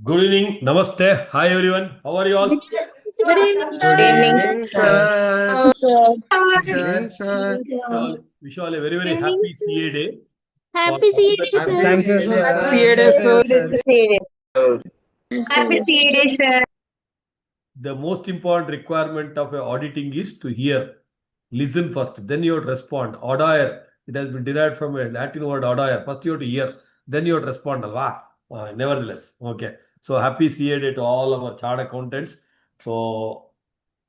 Good evening. Namaste. Hi everyone. How are you all? Good evening, Good sir. evening, sir. Sir. Sir. Wish you all a very, very Good evening, happy sir. CA day for Happy all CA the Day, sir. Thank you, students. sir. Happy Happy CA sir. Happy CA Day, sir. The most important requirement of a auditing is to hear, listen first, then you have to respond. Audier, it has been derived from a Latin word audier. First you have to hear, then you have to respond. Nevertheless, okay. So happy CA day to all our chartered accountants. So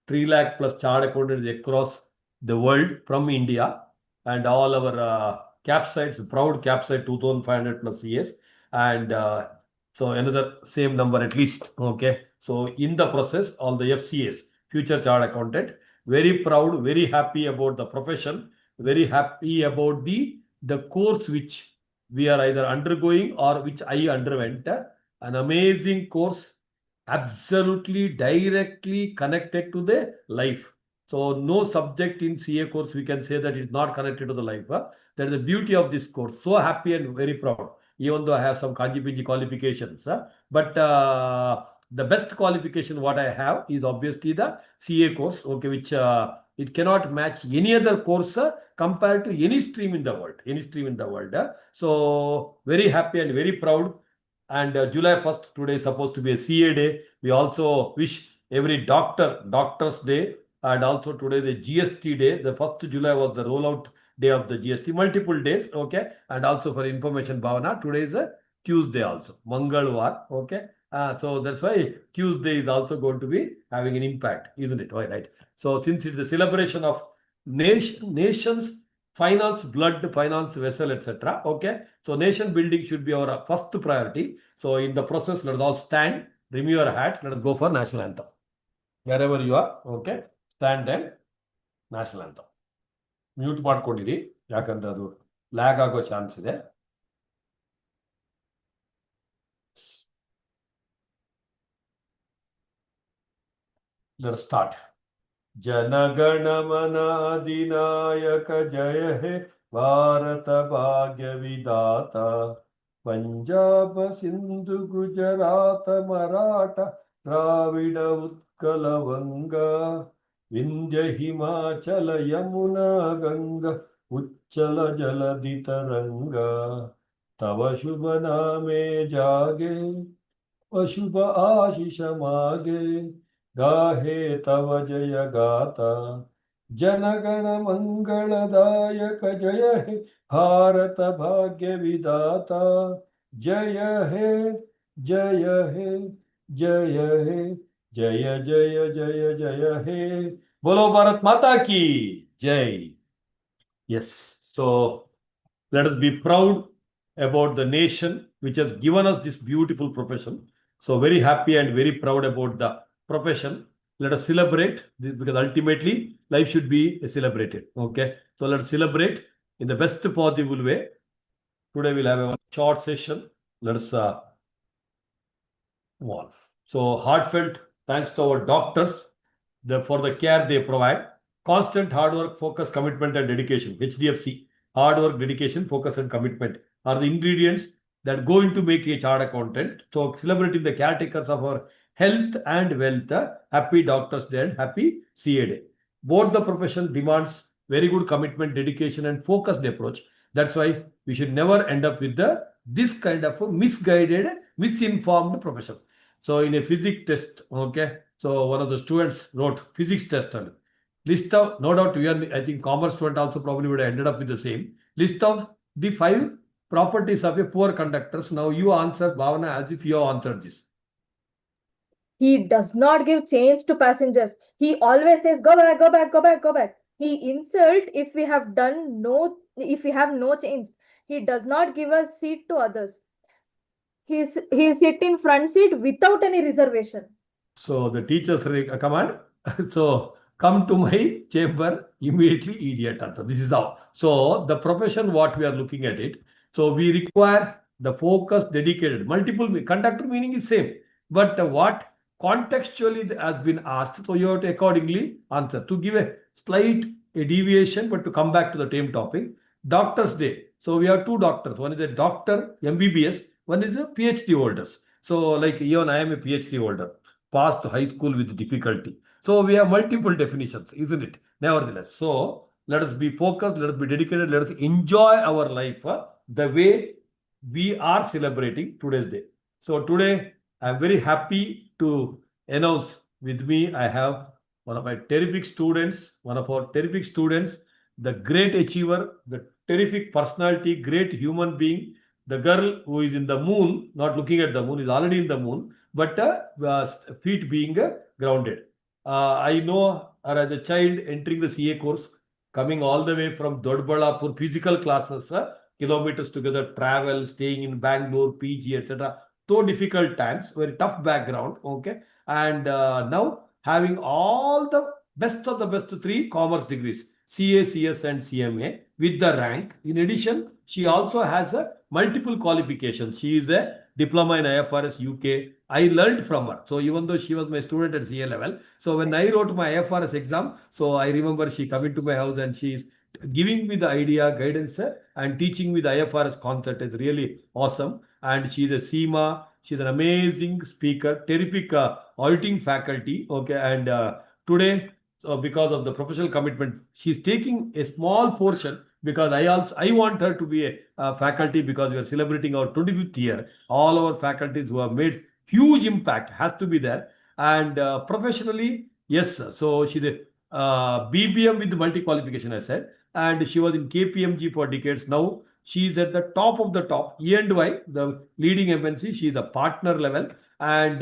3 lakh plus chartered accountants across the world from India and all our cap sites, proud cap site 2,500 plus CS and so another same number at least. Okay. So in the process, all the FCAs, future chartered accountant, very proud, very happy about the profession, very happy about the course which we are either undergoing or which I underwent. An amazing course, absolutely directly connected to the life. So no subject in CA course we can say that it's not connected to the life. That is the beauty of this course. So happy and very proud. Even though I have some Kanji PG qualifications, but the best qualification what I have is obviously the CA course. Okay, which it cannot match any other course compared to any stream in the world. Any stream in the world. So very happy and very proud. And July 1st, today is supposed to be a CA day. We also wish every doctor's day. And also today the GST day. The 1st July was the rollout day of the GST. Multiple days, okay. And also for information, Bhavana, today is a Tuesday also. Mangalwar, okay. So that's why Tuesday is also going to be having an impact, isn't it? Right. So since it's the celebration of nations, finance, blood, finance, vessel, etc. Okay. So nation building should be our first priority. So in the process, let us all stand, remove your hat, let us go for national anthem. Wherever you are, okay, stand and national anthem. Mute ಮಾಡ್ಕೊಂಡಿರಿ ಯಾಕಂದ್ರೆ ಅದು lag ಆಗೋ chance ಇದೆ. Let us start. जनगण मन अधिनायक जय हे भारत भाग्य विधाता पंजाब सिंधु गुजरात मराठा द्राविड उत्कल वंगा विंध्य हिमाचल यमुना गंगा उच्चल जलधि तरंगा तव शुभ नामे जागे अशुभ आशीष मागे गाहे तव जय गाता जनगण मंगलदायक जय हे भारत भाग्य विधाता जय हे जय हे जय हे जय जय जय जय हे बोलो भारत माता की जय. Yes, so let us be proud about the nation which has given us this beautiful profession. So very happy and very proud about the profession. Let us celebrate this because ultimately life should be celebrated. Okay, so let us celebrate in the best possible way. Today we'll have a short session. Let us move on. So heartfelt thanks to our doctors for the care they provide. Constant hard work, focus, commitment, and dedication. HDFC. Hard work, dedication, focus, and commitment are the ingredients that go into make a chartered accountant. So celebrating the caretakers of our health and wealth. Happy Doctors Day and happy CA Day. Both the profession demands very good commitment, dedication, and focused approach. That's why we should never end up with this kind of a misguided, misinformed profession. So in a physics test, okay, so one of the students wrote physics test and list of, no doubt, I think commerce student also probably would have ended up with the same list of the 5 properties of a poor conductors. Now you answer, Bhavana, as if you have answered this. He does not give change to passengers. He always says, go back, go back, go back, go back. He insult if we have no change. He does not give a seat to others. He sit in front seat without any reservation. So the teachers command. So come to my chamber immediately, idiot. This is how. So the profession, what we are looking at it. So we require the focus, dedicated, multiple conductor meaning is same, but what contextually has been asked. So you have to accordingly answer to give a slight deviation, but to come back to the same topic. Doctor's Day. So we have 2 doctors. One is a doctor MBBS. One is a PhD holders. So like even I am a PhD holder, passed high school with difficulty. So we have multiple definitions, isn't it? Nevertheless, so let us be focused, let us be dedicated, let us enjoy our life the way we are celebrating today's day. So today I'm very happy to announce with me I have one of my terrific students, one of our terrific students, the great achiever, the terrific personality, great human being, the girl who is in the moon, not looking at the moon, is already in the moon, but feet being grounded. I know her as a child entering the CA course, coming all the way from Dodbalapur, physical classes, kilometers together, travel, staying in Bangalore, PG, etc. So difficult times, very tough background, okay. And now having all the best of the best three commerce degrees, CA, CS, and CMA with the rank. In addition, she also has a multiple qualifications. She is a diploma in IFRS UK. I learned from her. So even though she was my student at CA level, so when I wrote my IFRS exam, so I remember she coming to my house and she is giving me the idea, guidance, and teaching me the IFRS concept is really awesome. And she's a SEMA. She's an amazing speaker, terrific auditing faculty. Okay, and today, so because of the professional commitment, she's taking a small portion because I want her to be a faculty because we are celebrating our 25th year. All our faculties who have made huge impact has to be there. And professionally, yes, sir. So she's a BBM with multi qualification, I said, and she was in KPMG for decades. Now she is at the top of the top. E&Y, the leading MNC, she is a partner level, and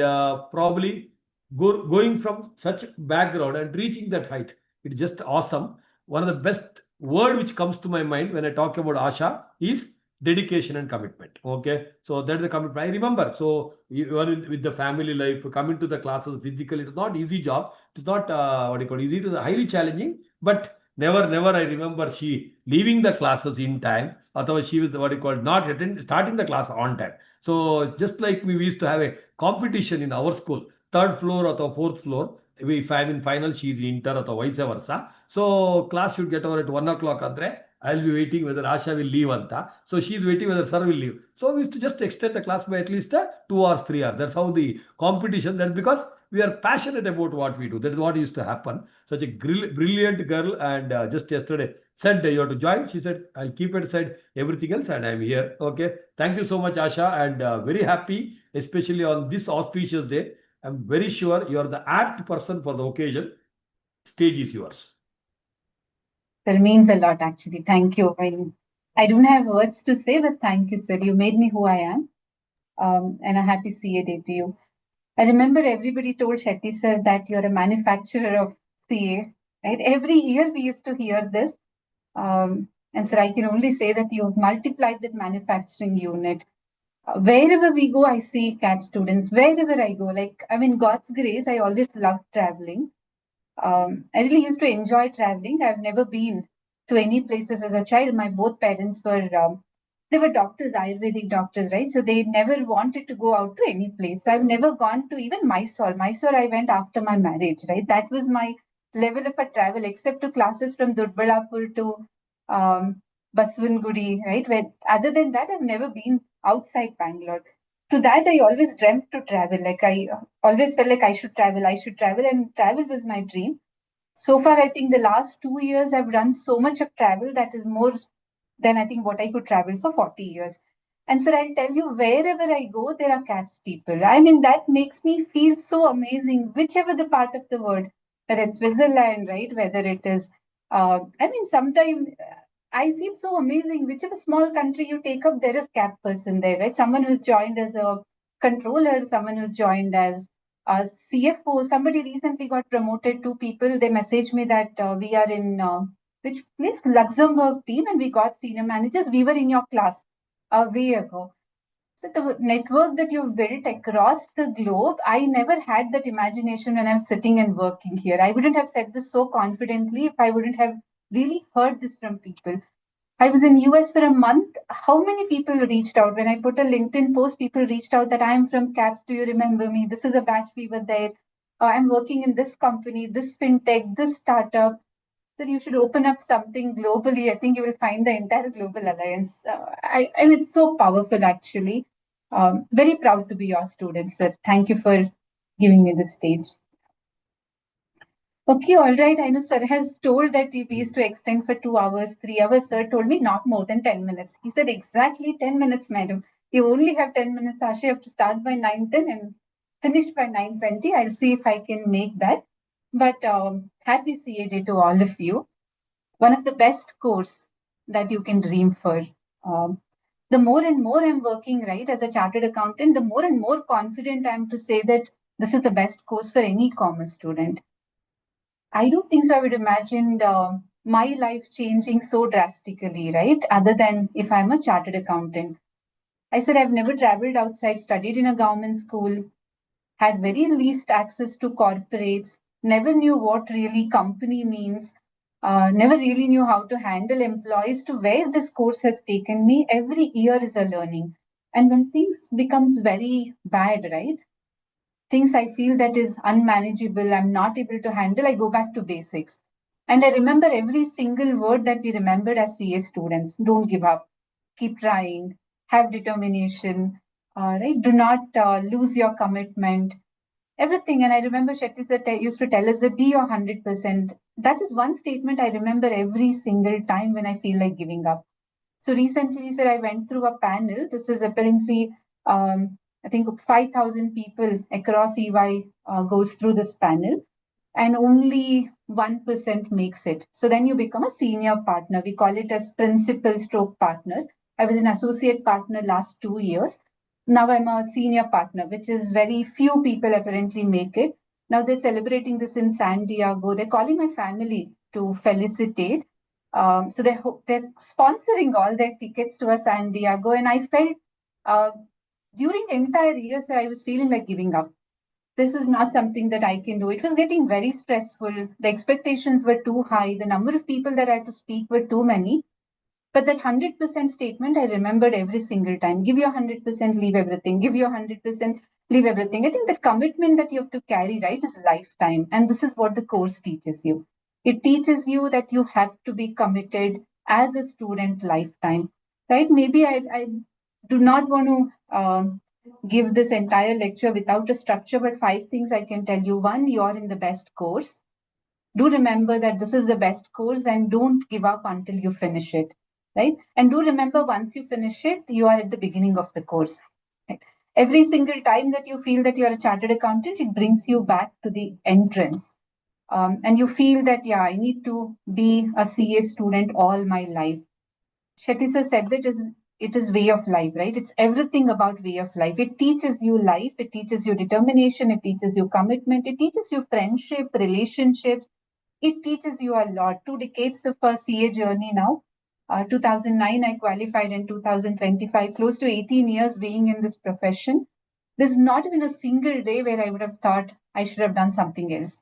probably going from such background and reaching that height, it's just awesome. One of the best word which comes to my mind when I talk about Asha is dedication and commitment. Okay, so that's the commitment. I remember. So you are with the family life, coming to the classes physically. It's not easy job. It's not what you call easy. It is highly challenging. But never I remember she leaving the classes in time. Otherwise, she was what you call not starting the class on time. So just like we used to have a competition in our school, third floor or the fourth floor. If I'm in final, she is in inter or vice versa. So class should get over at 1 o'clock. Andre, I'll be waiting whether Asha will leave. Anta. So she's waiting whether sir will leave. So we used to just extend the class by at least 2 hours, 3 hours. That's how the competition. That's because we are passionate about what we do. That is what used to happen. Such a brilliant girl. And just yesterday said you have to join. She said, I'll keep it aside everything else and I'm here. Okay. Thank you so much, Asha. And very happy, especially on this auspicious day. I'm very sure you are the apt person for the occasion. Stage is yours. That means a lot, actually. Thank you. I don't have words to say, but thank you, sir. You made me who I am. And a happy CA day to you. I remember everybody told Shetty, sir, that you're a manufacturer of CA. Right? Every year we used to hear this. And sir, I can only say that you've multiplied that manufacturing unit. Wherever we go, I see CAP students. Wherever I go, like, I mean, God's grace, I always loved traveling. I really used to enjoy traveling. I've never been to any places as a child. My both parents were, they were doctors, Ayurvedic doctors, right? So they never wanted to go out to any place. So I've never gone to even Mysore. Mysore, I went after my marriage, right? That was my level of a travel, except to classes from Dodbalapur to Baswangudi, right? Where, other than that, I've never been outside Bangalore. To that, I always dreamt to travel. Like I always felt like I should travel, and travel was my dream. So far, I think the last 2 years I've done so much of travel that is more than I think what I could travel for 40 years. And so I'll tell you, wherever I go, there are CAPS people. I mean, that makes me feel so amazing, whichever the part of the world, whether it's Switzerland, right? Whether it is, I mean, sometimes I feel so amazing. Whichever small country you take up, there is CAP person there, right? Someone who's joined as a controller, someone who's joined as a CFO. Somebody recently got promoted. 2 people, they messaged me that we are in which place? Luxembourg team, and we got senior managers. We were in your class a way ago. So the network that you've built across the globe, I never had that imagination when I was sitting and working here. I wouldn't have said this so confidently if I wouldn't have really heard this from people. I was in US for a month. How many people reached out? When I put a LinkedIn post, people reached out that I'm from CAPS. Do you remember me? This is a batch we were there. I'm working in this company, this fintech, this startup. So you should open up something globally. I think you will find the entire global alliance. I mean, it's so powerful, actually. Very proud to be your student, sir. Thank you for giving me this stage. Okay, all right. I know sir has told that we used to extend for 2 hours, 3 hours. Sir told me not more than 10 minutes. He said exactly 10 minutes, madam. You only have 10 minutes, Asha. You have to start by 9:10 and finish by 9:20. I'll see if I can make that. But happy CA Day to all of you. One of the best course that you can dream for. Um, the more and more I'm working, right, as a chartered accountant, the more and more confident I am to say that this is the best course for any commerce student. I don't think so. I would imagine my life changing so drastically, right? Other than if I'm a chartered accountant. I said I've never traveled outside, studied in a government school, had very least access to corporates, never knew what really company means, never really knew how to handle employees. To where this course has taken me, every year is a learning. And when things becomes very bad, right? Things I feel that is unmanageable, I'm not able to handle, I go back to basics. And I remember every single word that we remembered as CA students. Don't give up, keep trying, have determination, right? Do not lose your commitment, everything. And I remember Shetty sir used to tell us that be your 100%. That is one statement I remember every single time when I feel like giving up. So recently, sir, I went through a panel. This is apparently, I think 5,000 people across EY goes through this panel, and only 1% makes it. So then you become a senior partner. We call it as principal stroke partner. I was an associate partner last 2 years. Now I'm a senior partner, which is very few people apparently make it. Now they're celebrating this in San Diego. They're calling my family to felicitate. So they're sponsoring all their tickets to a San Diego, and I felt uh, during entire years I was feeling like giving up. This is not something that I can do. It was getting very stressful. The expectations were too high. The number of people that I had to speak were too many. But that 100% statement I remembered every single time. Give your 100%, leave everything. Give your 100%, leave everything. I think that commitment that you have to carry, right, is lifetime. And this is what the course teaches you. It teaches you that you have to be committed as a student lifetime, right? Maybe I do not want to give this entire lecture without a structure, but 5 things I can tell you. One, you are in the best course. Do remember that this is the best course and don't give up until you finish it, right? And do remember once you finish it, you are at the beginning of the course. Right? Every single time that you feel that you are a chartered accountant, it brings you back to the entrance. And you feel that, yeah, I need to be a CA student all my life. Shetty sir said that it is way of life, right? It's everything about way of life. It teaches you life, it teaches you determination, it teaches you commitment, it teaches you friendship, relationships. It teaches you a lot. 2 decades of a CA journey now. 2009, I qualified in 2025, close to 18 years being in this profession. There's not even a single day where I would have thought I should have done something else.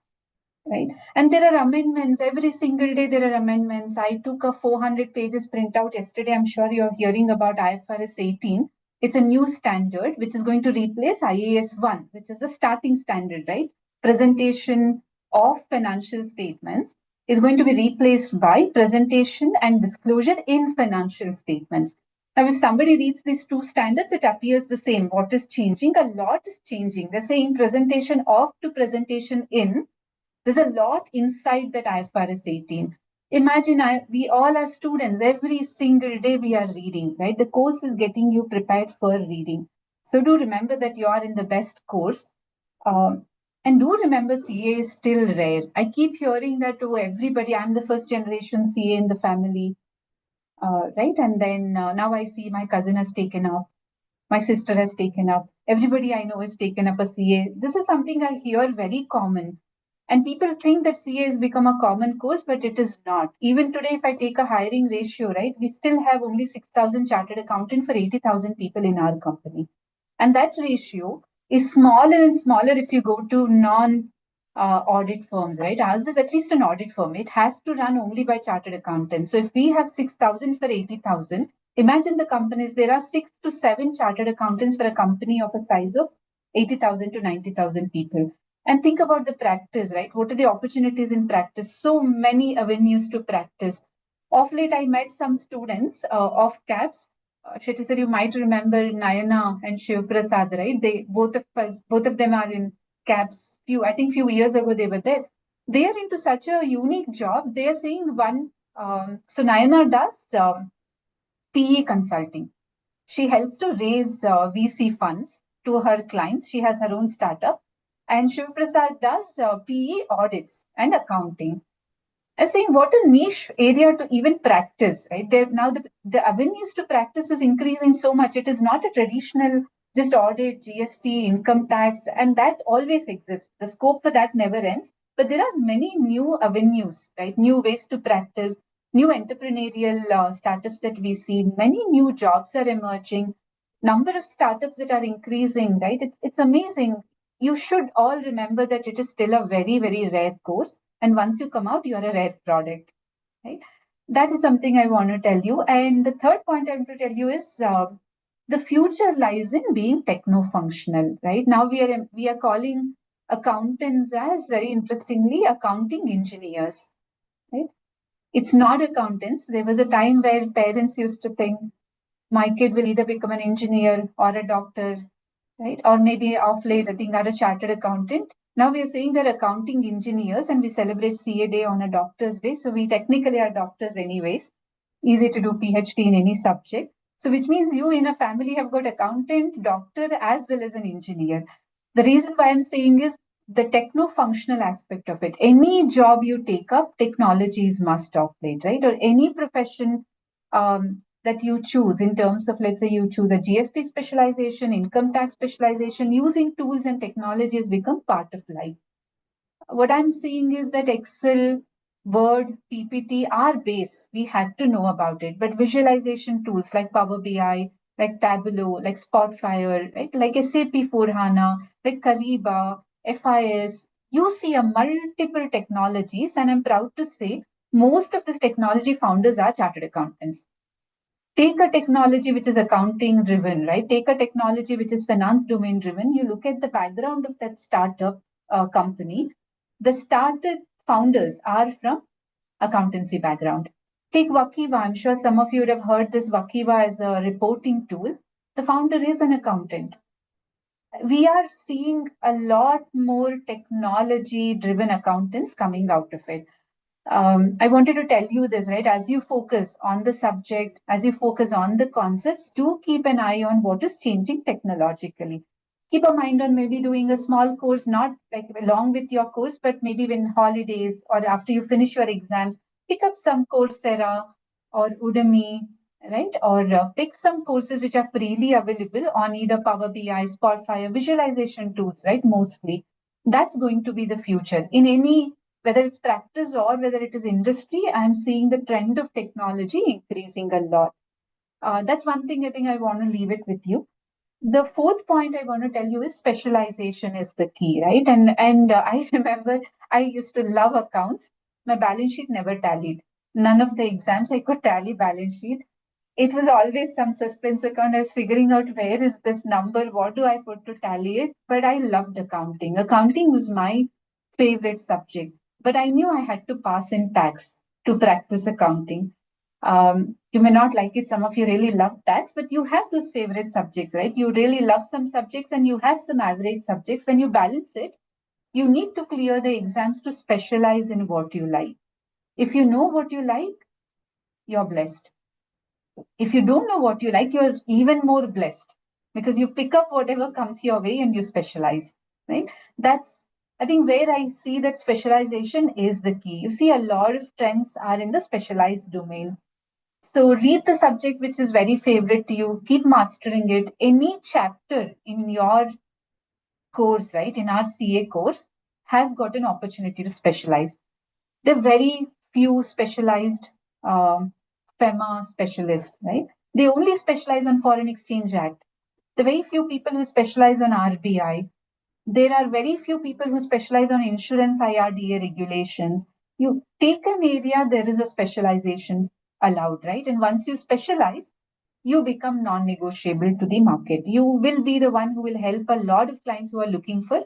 Right. And there are amendments every single day. There are amendments. I took a 400 pages printout yesterday. I'm sure you're hearing about IFRS 18. It's a new standard which is going to replace IAS 1, which is the starting standard, right? Presentation of financial statements is going to be replaced by presentation and disclosure in financial statements. Now, if somebody reads these two standards, it appears the same. What is changing? A lot is changing. They're saying presentation of to presentation in. There's a lot inside that IFRS 18. Imagine we all are students. Every single day we are reading, right? The course is getting you prepared for reading. So do remember that you are in the best course. And do remember CA is still rare. I keep hearing that to everybody. I'm the first generation CA in the family, right? And then now I see my cousin has taken up. My sister has taken up. Everybody I know has taken up a CA. This is something I hear very common. And people think that CA has become a common course, but it is not. Even today, if I take a hiring ratio, right, we still have only 6,000 chartered accountants for 80,000 people in our company. And that ratio is smaller and smaller if you go to non-audit firms, right? Ours is at least an audit firm. It has to run only by chartered accountants. So if we have 6,000 for 80,000, imagine the companies, there are 6 to 7 chartered accountants for a company of a size of 80,000 to 90,000 people. And think about the practice, right? What are the opportunities in practice? So many avenues to practice. Of late, I met some students of CAPS Shetty sir, you might remember Nayana and Shiv Prasad, right? They both of them are in CAPS. I think few years ago they were there. They are into such a unique job. They are saying so Nayana does PE consulting. She helps to raise VC funds to her clients. She has her own startup. And Shiv Prasad does PE audits and accounting. I'm saying what a niche area to even practice, right? Now the avenues to practice is increasing so much. It is not a traditional just audit, GST, income tax, and that always exists. The scope for that never ends. But there are many new avenues, right? New ways to practice, new entrepreneurial startups that we see. Many new jobs are emerging. Number of startups that are increasing, right? It's amazing. You should all remember that it is still a very, very rare course. And once you come out, you're a rare product, right? That is something I want to tell you. And the third point I want to tell you is the future lies in being techno-functional, right? Now we are calling accountants as, very interestingly, accounting engineers, right? It's not accountants. There was a time where parents used to think, my kid will either become an engineer or a doctor, right? Or maybe off late, I think, are a chartered accountant. Now we are saying they're accounting engineers and we celebrate CA Day on a doctor's day. So we technically are doctors anyways. Easy to do PhD in any subject. So which means you in a family have got accountant, doctor, as well as an engineer. The reason why I'm saying is the techno-functional aspect of it. Any job you take up, technology is must of late, right? Or any profession that you choose in terms of, let's say you choose a GST specialization, income tax specialization, using tools and technology has become part of life. What I'm seeing is that Excel, Word, PPT are base. We have to know about it. But visualization tools like Power BI, like Tableau, like Spotfire, right? Like SAP for HANA, like Kariba, FIS, you see a multiple technologies. And I'm proud to say most of these technology founders are chartered accountants. Take a technology which is accounting driven, right? Take a technology which is finance domain driven. You look at the background of that startup company. The started founders are from accountancy background. Take Workiva. I'm sure some of you would have heard this Workiva as a reporting tool. The founder is an accountant. We are seeing a lot more technology driven accountants coming out of it. I wanted to tell you this, right? As you focus on the subject, as you focus on the concepts, do keep an eye on what is changing technologically. Keep a mind on maybe doing a small course, not like along with your course, but maybe when holidays or after you finish your exams, pick up some Coursera or Udemy, right? Or pick some courses which are freely available on either Power BI, Spotfire, visualization tools, right? Mostly. That's going to be the future. In any whether it's practice or whether it is industry, I'm seeing the trend of technology increasing a lot. That's one thing I think I want to leave it with you. The fourth point I want to tell you is specialization is the key, right? And I remember I used to love accounts. My balance sheet never tallied. None of the exams I could tally balance sheet. It was always some suspense account. I was figuring out where is this number? What do I put to tally it? But I loved accounting. Accounting was my favorite subject. But I knew I had to pass in tax to practice accounting. You may not like it. Some of you really love tax, but you have those favorite subjects, right? You really love some subjects and you have some average subjects. When you balance it, you need to clear the exams to specialize in what you like. If you know what you like, you're blessed. If you don't know what you like, you're even more blessed because you pick up whatever comes your way and you specialize, right? That's, I think, where I see that specialization is the key. You see, a lot of trends are in the specialized domain. So read the subject which is very favorite to you, keep mastering it. Any chapter in your course, right, in our CA course, has got an opportunity to specialize. There are very few specialized FEMA specialists, right? They only specialize on Foreign Exchange Act. The very few people who specialize on RBI. There are very few people who specialize on insurance IRDA regulations. You take an area, there is a specialization allowed, right? And once you specialize, you become non-negotiable to the market. You will be the one who will help a lot of clients who are looking for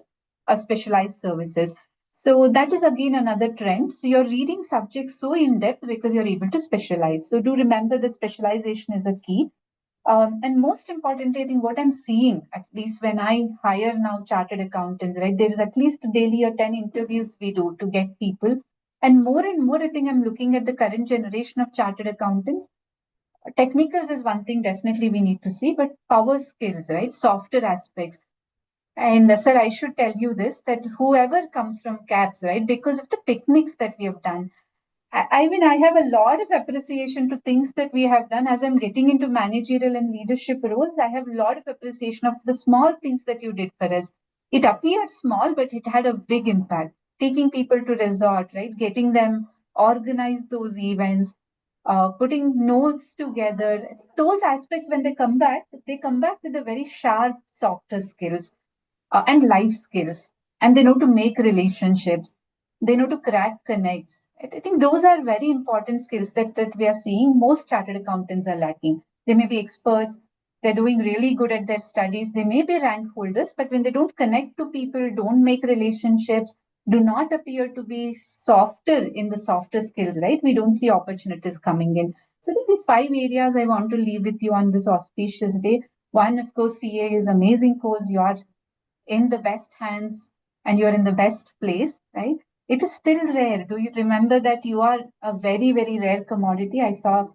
a specialized services. So that is again another trend. So you're reading subjects so in depth because you're able to specialize. So do remember that specialization is a key. And most importantly, I think what I'm seeing, at least when I hire now chartered accountants, right, there is at least daily or 10 interviews we do to get people. And more, I think I'm looking at the current generation of chartered accountants. Technicals is one thing definitely we need to see, but power skills, right, softer aspects. And sir, I should tell you this, that whoever comes from CAPS, right, because of the picnics that we have done, I mean, I have a lot of appreciation to things that we have done. As I'm getting into managerial and leadership roles, I have a lot of appreciation of the small things that you did for us. It appeared small, but it had a big impact. Taking people to resort, right? Getting them organize those events, putting notes together. Those aspects, when they come back with a very sharp, softer skills and life skills. And they know to make relationships. They know to crack connects. I think those are very important skills that we are seeing most chartered accountants are lacking. They may be experts. They're doing really good at their studies. They may be rank holders, but when they don't connect to people, don't make relationships, do not appear to be softer in the softer skills, right? We don't see opportunities coming in. So I think these 5 areas I want to leave with you on this auspicious day. One, of course, CA is amazing course. You are in the best hands and you're in the best place, right? It is still rare. Do you remember that you are a very, very rare commodity? I saw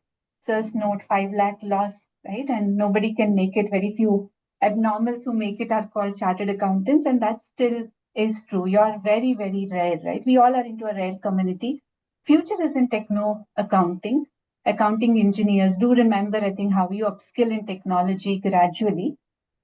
Sir's note 5 lakh loss, right? And nobody can make it. Very few abnormals who make it are called chartered accountants, and that still is true. You are very, very rare, right? We all are into a rare community. Future is in techno accounting. Accounting engineers, do remember, I think, how you upskill in technology gradually.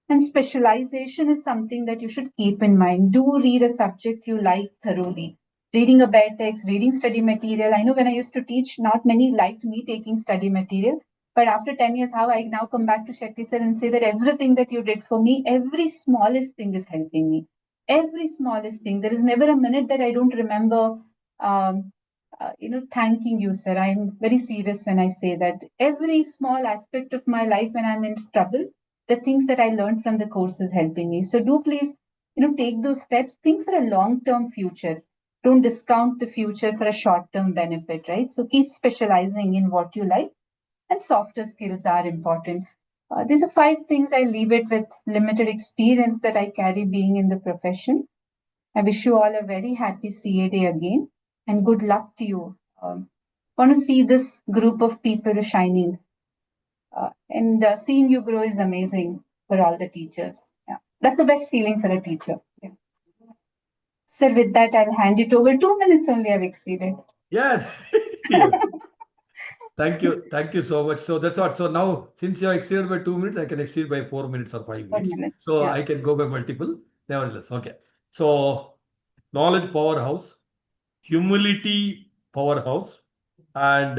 And specialization is something that you should keep in mind. Do read a subject you like thoroughly. Reading a bare text, reading study material. I know when I used to teach, not many liked me taking study material. But after 10 years, how I now come back to Shetty sir and say that everything that you did for me, every smallest thing is helping me. Every smallest thing. There is never a minute that I don't remember, thanking you, sir. I'm very serious when I say that. Every small aspect of my life when I'm in trouble, the things that I learned from the course is helping me. So do please, take those steps. Think for a long-term future. Don't discount the future for a short-term benefit, right? So keep specializing in what you like, and softer skills are important. These are 5 things I leave it with limited experience that I carry being in the profession. I wish you all a very happy CA day again, and good luck to you. Want to see this group of people shining. And seeing you grow is amazing for all the teachers. Yeah, that's the best feeling for a teacher. Yeah. Sir, with that, I'll hand it over. 2 minutes only I've exceeded. Yeah. Yeah. Thank you. Thank you so much. So that's what. So now, since you have exceeded by 2 minutes, I can exceed by 4 minutes or 5 minutes. 4 minutes. So Yeah. I can go by multiple. Nevertheless, okay. So knowledge powerhouse, humility powerhouse, and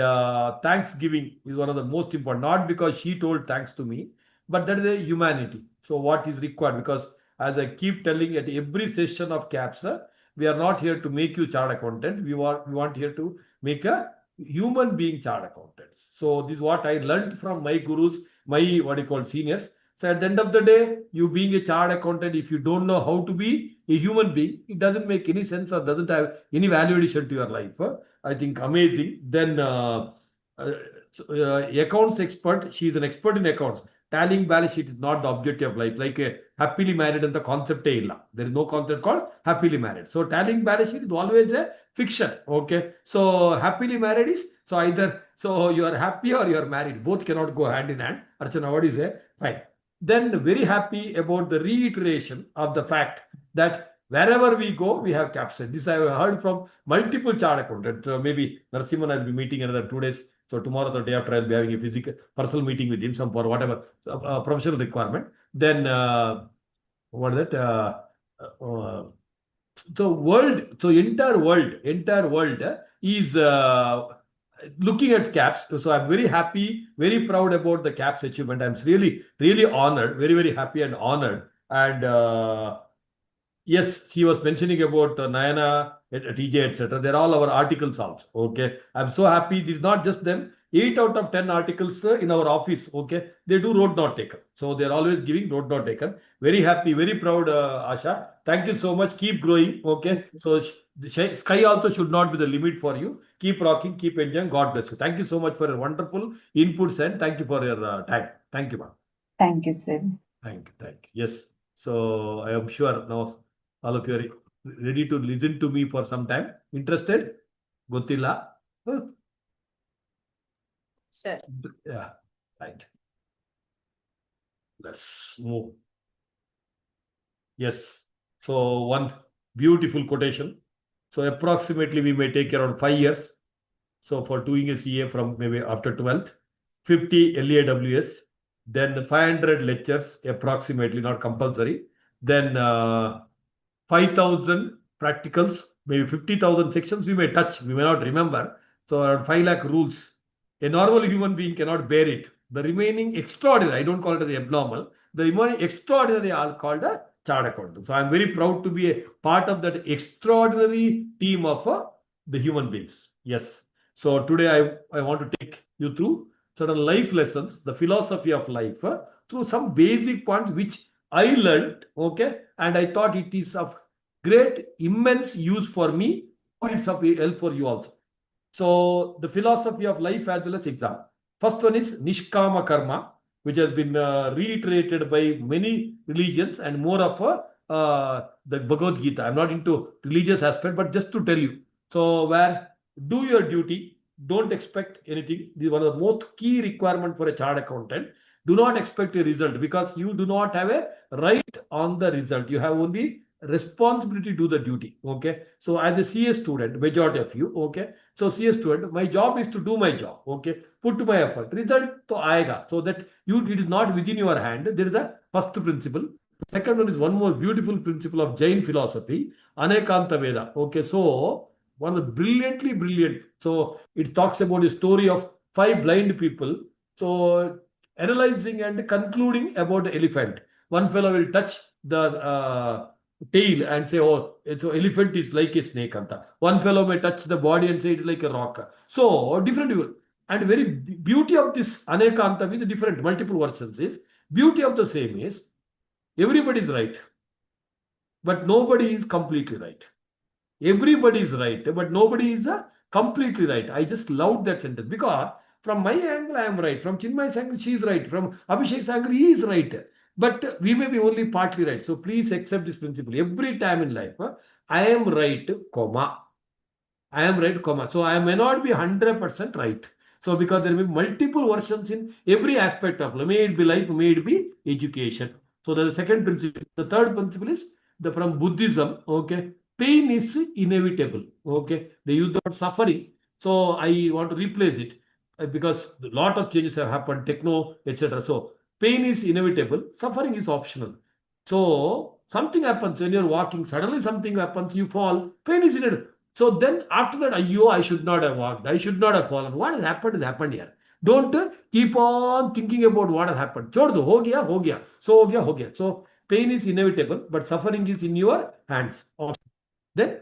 thanksgiving is one of the most important. Not because she told thanks to me, but that is a humanity. So what is required? Because as I keep telling at every session of CAPSA, we are not here to make you chartered accountant. We want here to make a human being chartered accountants. So this is what I learned from my gurus, my seniors. So at the end of the day, you being a chartered accountant, if you don't know how to be a human being, it doesn't make any sense or doesn't have any value addition to your life. I think amazing. Then accounts expert, she is an expert in accounts. Tallying balance sheet is not the objective of life. Like a happily married and the concept illa. There is no concept called happily married. So tallying balance sheet is always a fiction. Okay. So happily married is either you are happy or you are married. Both cannot go hand in hand. Archana, what is it? Fine. Then very happy about the reiteration of the fact that wherever we go, we have CAPSA. This I have heard from multiple chartered accountants. Maybe Narasimhan I'll be meeting another 2 days. So tomorrow, the day after, I'll be having a personal meeting with him, some for whatever professional requirement. Then what is that? Entire world is looking at CAPS. So I'm very happy, very proud about the CAPS achievement. I'm really, really honored, very, very happy and honored. And yes, she was mentioning about Nayana, TJ, etc. They're all our articles also. Okay. I'm so happy. This is not just them. 8 out of 10 articles in our office. Okay. They do road not taken. So they're always giving road not taken. Very happy, very proud, Asha. Thank you so much. Keep growing. Okay. So the sky also should not be the limit for you. Keep rocking, keep enjoying. God bless you. Thank you so much for your wonderful inputs and thank you for your time. Thank you, ma'am. Thank you, sir. Thank you. Thank you. Yes. So I am sure now all of you are ready to listen to me for some time. Interested? Gottilla? Huh? Sir. Yeah. Right. Let's move. Yes. So one beautiful quotation. So approximately we may take around 5 years. So for doing a CA from maybe after 12th, 50 LAWS, then 500 lectures approximately, not compulsory. Then 5,000 practicals, maybe 50,000 sections we may touch, we may not remember. So around 5 lakh rules. A normal human being cannot bear it. The remaining extraordinary, I don't call it the abnormal, the remaining extraordinary are called a chartered accountant. So I'm very proud to be a part of that extraordinary team of the human beings. Yes. So today I want to take you through certain life lessons, the philosophy of life, through some basic points which I learned, okay, and I thought it is of great, immense use for me, or it's of help for you also. So the philosophy of life as well as exam. First one is Nishkama Karma, which has been reiterated by many religions and more of the Bhagavad Gita. I'm not into religious aspect, but just to tell you. So where do your duty, don't expect anything. This is one of the most key requirement for a chartered accountant. Do not expect a result because you do not have a right on the result. You have only responsibility to do the duty. Okay. So as a CS student, majority of you, okay. So CS student, my job is to do my job. Okay. Put my effort. Result to aayega. So that it is not within your hand. There is a first principle. Second one is one more beautiful principle of Jain philosophy, Anekanta Veda. Okay. So one of the brilliantly brilliant. So it talks about the story of 5 blind people. So analyzing and concluding about the elephant. One fellow will touch the tail and say, oh, so elephant is like a snake. Anta. One fellow may touch the body and say it is like a rock. So different people. And very beauty of this Anekanta with different multiple versions is, beauty of the same is, everybody is right, but nobody is completely right. Everybody is right, but nobody is completely right. I just loved that sentence because from my angle, I am right. From Chinmay's angle, she is right. From Abhishek's angle, he is right. But we may be only partly right. So please accept this principle. Every time in life, I am right, comma. I am right, comma. So I may not be 100% right. So because there may be multiple versions in every aspect of life. May it be life, may it be education. So the second principle. The third principle is from Buddhism, okay. Pain is inevitable. Okay. They use the word suffering. So I want to replace it because a lot of changes have happened, techno, etc. So pain is inevitable. Suffering is optional. So something happens when you're walking. Suddenly something happens. You fall. Pain is inevitable. So then after that, I should not have walked. I should not have fallen. What has happened here. Don't keep on thinking about what has happened. Chhod do. Ho gaya. So ho gaya. So pain is inevitable, but suffering is in your hands. Then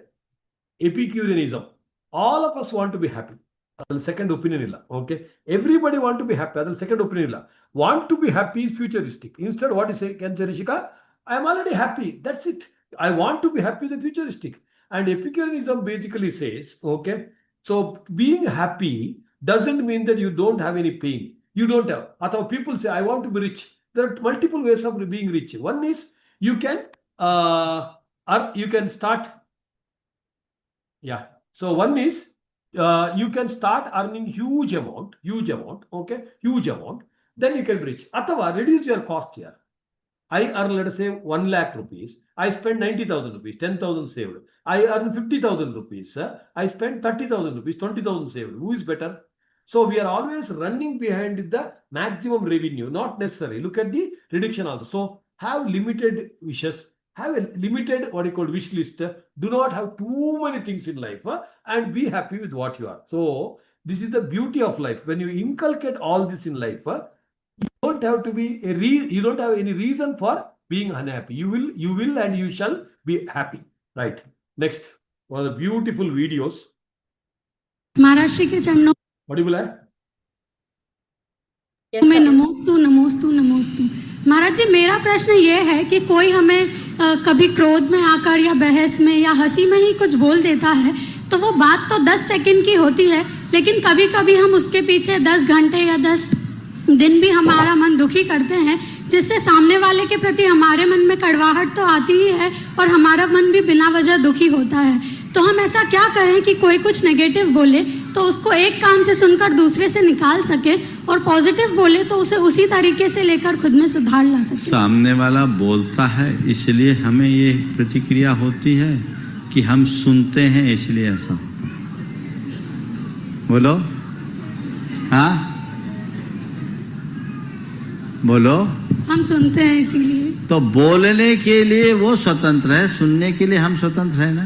Epicureanism. All of us want to be happy. That's the second opinion illa. Okay. Everybody want to be happy. That's the second opinion illa. Want to be happy is futuristic. Instead, what you say, can say, Rishika, I am already happy. That's it. I want to be happy is futuristic. And Epicureanism basically says, okay, so being happy doesn't mean that you don't have any pain. You don't have. Or people say, I want to be rich. There are multiple ways of being rich. One is you can start. Yeah. So one is you can start earning huge amount, okay, huge amount. Then you can be rich. Athava, reduce your cost here. I earn, let us say, 1 lakh rupees. I spend 90,000 rupees, 10,000 saved. I earn 50,000 rupees. I spend 30,000 rupees, 20,000 saved. Who is better? So we are always running behind the maximum revenue, not necessary. Look at the reduction also. So have limited wishes. Have a limited what you call wish list. Do not have too many things in life and be happy with what you are. So this is the beauty of life. When you inculcate all this in life, you don't have to be you don't have any reason for being unhappy. You will and you shall be happy. Right. Next, one of the beautiful videos. महाराज श्री के चरणों What do you like? में नमोस्तु नमोस्तु नमोस्तु। महाराज जी, मेरा प्रश्न ये है कि कोई हमें कभी क्रोध में आकर या बहस में या हंसी में ही कुछ बोल देता है, तो वो बात तो 10 सेकंड की होती है, लेकिन कभी कभी हम उसके पीछे 10 घंटे या 10 दिन भी हमारा मन दुखी करते हैं, जिससे सामने वाले के प्रति हमारे मन में कड़वाहट तो आती ही है और हमारा मन भी बिना वजह दुखी होता है। तो हम ऐसा क्या करें कि कोई कुछ नेगेटिव बोले तो उसको एक कान से सुनकर दूसरे से निकाल सके, और पॉजिटिव बोले तो उसे उसी तरीके से लेकर खुद में सुधार ला सके। सामने वाला बोलता है इसलिए हमें ये प्रतिक्रिया होती है कि हम सुनते हैं इसलिए ऐसा होता है। बोलो, हाँ बोलो। हम सुनते हैं इसीलिए। तो बोलने के लिए वो स्वतंत्र है, सुनने के लिए हम स्वतंत्र है ना।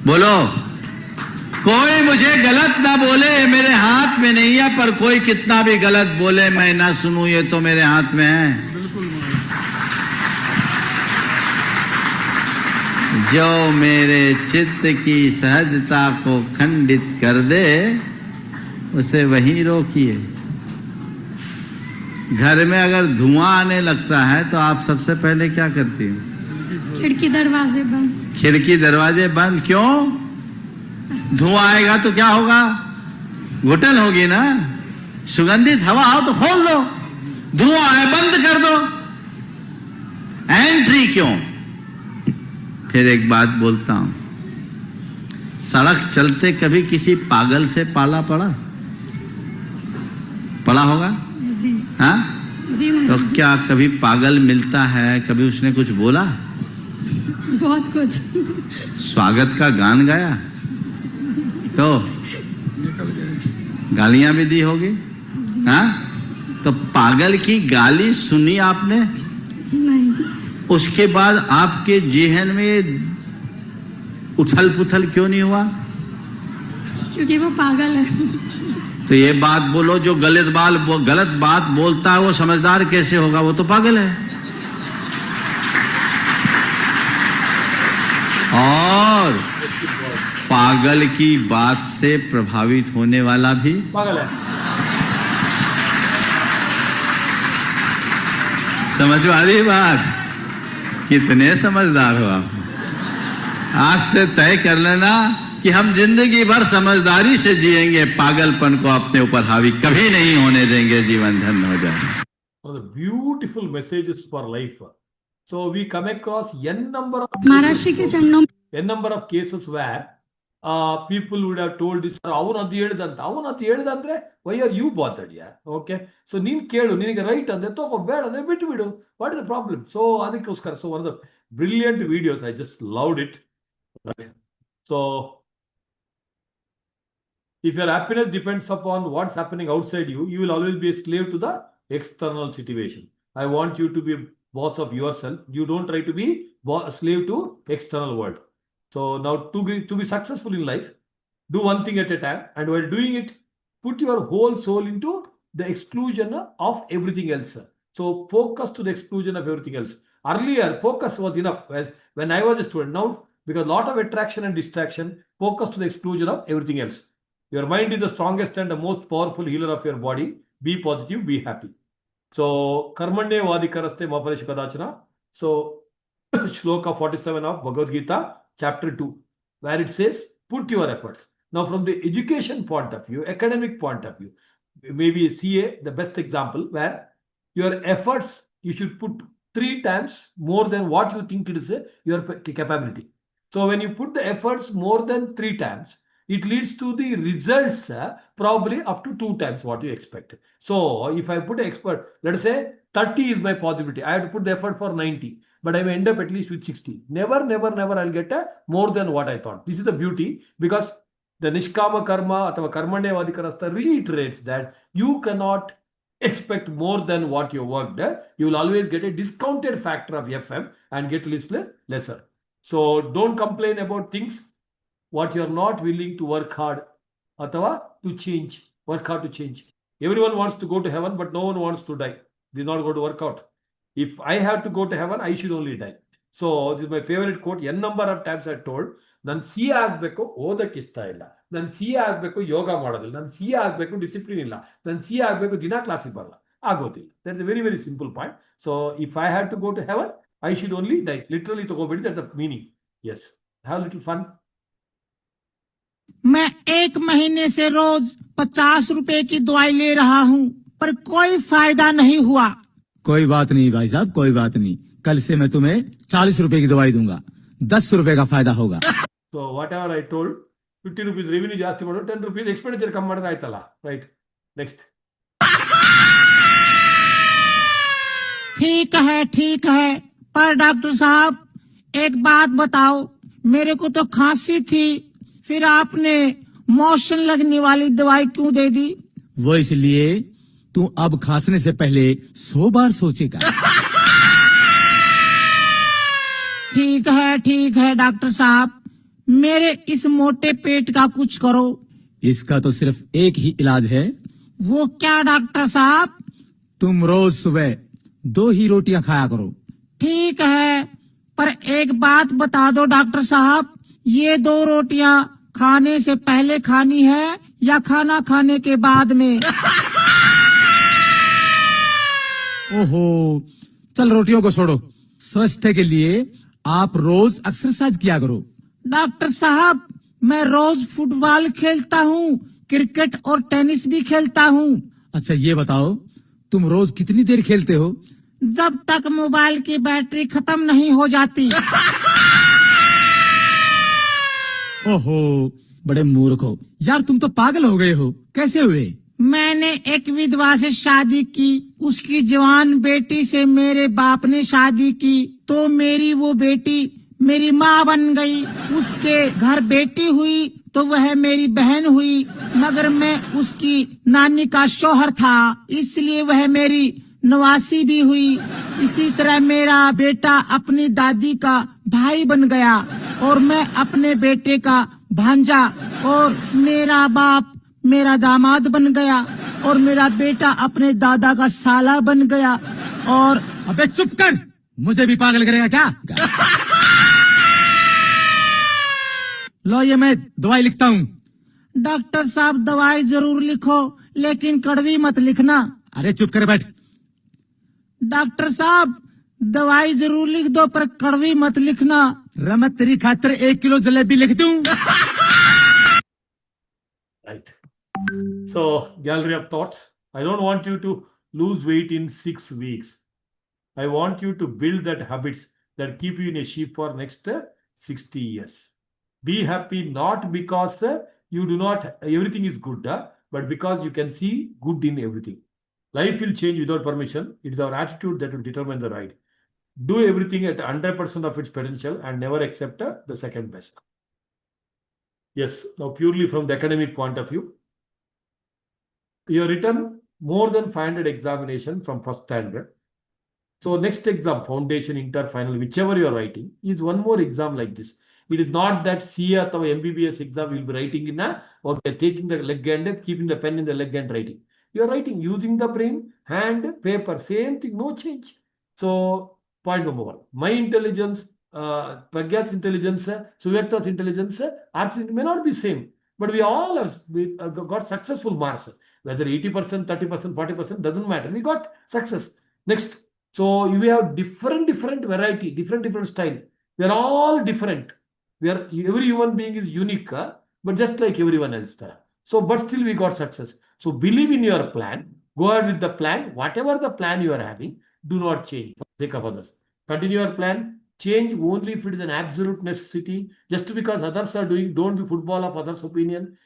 बोलो, कोई मुझे गलत ना बोले, मेरे हाथ में नहीं है, पर कोई कितना भी गलत बोले मैं ना सुनूं, ये तो मेरे हाथ में है। जो मेरे चित्त की सहजता को खंडित कर दे उसे वहीं रोकिए। घर में अगर धुआं आने लगता है तो आप सबसे पहले क्या करती हो? खिड़की दरवाजे बंद। खिड़की दरवाजे बंद क्यों? धुआं आएगा तो क्या होगा? घुटन होगी ना। सुगंधित हवा हो तो खोल दो, धुआं आए बंद कर दो। एंट्री क्यों? फिर एक बात बोलता हूं, सड़क चलते कभी किसी पागल से पाला पड़ा होगा? जी हाँ जी तो क्या कभी पागल मिलता है, कभी उसने कुछ बोला? बहुत कुछ। स्वागत का गान गाया तो गालियां भी दी होगी। हाँ तो पागल की गाली सुनी आपने? नहीं। उसके बाद आपके जेहन में उथल पुथल क्यों नहीं हुआ? क्योंकि वो पागल है। तो ये बात बोलो, जो गलत बात बोलता है वो समझदार कैसे होगा? वो तो पागल है। और पागल की बात से प्रभावित होने वाला भी पागल है। समझ वाली बात। कितने समझदार हो आप। आज से तय कर लेना कि हम जिंदगी भर समझदारी से जिएंगे, पागलपन को अपने ऊपर हावी कभी नहीं होने देंगे, जीवन धन्य हो जाए। One of the beautiful messages for life. So we come across Maharashtra के चरणों n number of cases where people would have told this, ಅವನದು ಹೇಳ್ದಂದ್ರೆ why are you bothered? Yeah, okay. So ನೀನ್ ಕೇಳು, ನಿನಗೆ ರೈಟ್ ಅಂದ್ರೆ ತಗೋ, ಬೇಡ ಅಂದ್ರೆ ಬಿಟ್ಟು ಬಿಡು. What is the problem? So ಅದಕ್ಕೋಸ್ಕರ, so one of the brilliant videos, I just loved it. Right. So if your happiness depends upon what's happening outside you, you will always be a slave to the external situation. I want you to be boss of yourself. You don't try to be a slave to external world. So now to be successful in life, do one thing at a time, and while doing it, put your whole soul into the exclusion of everything else. So focus to the exclusion of everything else. Earlier, focus was enough when I was a student. Now, because a lot of attraction and distraction, focus to the exclusion of everything else. Your mind is the strongest and the most powerful healer of your body. Be positive, be happy. So, Karmanye Vadikaraste Maparish Kadachana. So, Shloka 47 of Bhagavad Gita, chapter 2, where it says, put your efforts. Now, from the education point of view, academic point of view, maybe CA, the best example, where your efforts, you should put 3 times more than what you think it is your capability. So, when you put the efforts more than 3 times, it leads to the results probably up to 2 times what you expected. So if I put an expert, let us say 30 is my possibility. I have to put the effort for 90, but I may end up at least with 60. Never I'll get more than what I thought. This is the beauty, because the Nishkama Karma or Karmanye Vadikarastha reiterates that you cannot expect more than what you worked. You will always get a discounted factor of FM and get lesser. So don't complain about things what you are not willing to work hard atava to change. Work hard to change. Everyone wants to go to heaven, but no one wants to die. This is not going to work out. If I have to go to heaven, I should only die. So this is my favorite quote. N number of times I told, nan CA agbeku odake ista illa, nan CA agbeku yoga madodilla, nan CA agbeku discipline illa, nan CA agbeku dina class ಗೆ ಬರಲ್ಲ, ಆಗೋದಿಲ್ಲ. That is a very, very simple point. So if I had to go to heaven, I should only die. Literally ತಗೋಬೇಡಿ, that's the meaning. Yes. Have a little fun. मैं 1 महीने से रोज 50 रुपए की दवाई ले रहा हूँ, पर कोई फायदा नहीं हुआ। कोई बात नहीं भाई साहब, कोई बात नहीं। कल से मैं तुम्हें 40 रुपए की दवाई दूंगा, 10 रुपए का फायदा होगा। So whatever I told, 50 rupees revenue ಜಾಸ್ತಿ ಮಾಡೋದು, 10 rupees expenditure ಕಮ್ಮಿ ಮಾಡಿದ್ರೆ ಆಯ್ತಲ್ಲ, right? Next. ठीक है, पर डॉक्टर साहब एक बात बताओ, मेरे को तो खांसी थी, फिर आपने मोशन लगने वाली दवाई क्यों दे दी? वो इसलिए तू अब खांसने से पहले 100 बार सोचेगा। ठीक है डॉक्टर साहब, मेरे इस मोटे पेट का कुछ करो। इसका तो सिर्फ एक ही इलाज है। वो क्या डॉक्टर साहब? तुम रोज सुबह 2 ही रोटियां खाया करो। ठीक है, पर एक बात बता दो डॉक्टर साहब, ये 2 रोटियां खाने से पहले खानी है या खाना खाने के बाद में? ओहो, चल रोटियों को छोड़ो। स्वास्थ्य के लिए आप रोज एक्सरसाइज किया करो। डॉक्टर साहब, मैं रोज फुटबॉल खेलता हूँ, क्रिकेट और टेनिस भी खेलता हूँ। अच्छा ये बताओ, तुम रोज कितनी देर खेलते हो? जब तक मोबाइल की बैटरी खत्म नहीं हो जाती। ओहो, बड़े मूर्ख हो यार, तुम तो पागल हो गए हो। कैसे हुए? मैंने एक विधवा से शादी की, उसकी जवान बेटी से मेरे बाप ने शादी की, तो मेरी वो बेटी मेरी माँ बन गई। उसके घर बेटी हुई तो वह मेरी बहन हुई, मगर मैं उसकी नानी का शौहर था, इसलिए वह मेरी नवासी भी हुई। इसी तरह मेरा बेटा अपनी दादी का भाई बन गया, और मैं अपने बेटे का भांजा, और मेरा बाप मेरा दामाद बन गया, और मेरा बेटा अपने दादा का साला बन गया। और अबे चुप कर, मुझे भी पागल करेगा क्या? लो ये मैं दवाई लिखता हूँ। डॉक्टर साहब दवाई जरूर लिखो, लेकिन कड़वी मत लिखना। अरे चुप कर बैठ। डॉक्टर साहब दवाई जरूर लिख दो, पर कड़वी मत लिखना। रमत तेरी खातिर 1 किलो जलेबी लिख दूं। Right. So, gallery of thoughts. I don't want you to lose weight in 6 weeks. I want you to build that habits that keep you in a shape for next 60 years. Be happy not because you do not, everything is good, but because you can see good in everything. Life will change without permission. It is our attitude that will determine the ride. Do everything at 100% of its potential and never accept the second best. Yes, now purely from the academic point of view, you have written more than 500 examination from first standard. So next exam, foundation, inter, final, whichever you are writing, is one more exam like this. It is not that CA or MBBS exam you will be writing in or taking the leg and keeping the pen in the leg and writing. You are writing using the brain, hand, paper, same thing, no change. So point number 1, my intelligence, Pragya's intelligence, Suvyakta's intelligence, Arch's may not be same, but we all have got successful marks. Whether 80%, 30%, 40%, doesn't matter. We got success. Next, so we have different variety, different style. We are all different. Every human being is unique, but just like everyone else. So, but still we got success. So believe in your plan. Go ahead with the plan. Whatever the plan you are having, do not change for the sake of others. Continue your plan. Change only if it is an absolute necessity. Just because others are doing, don't be football of others' opinion.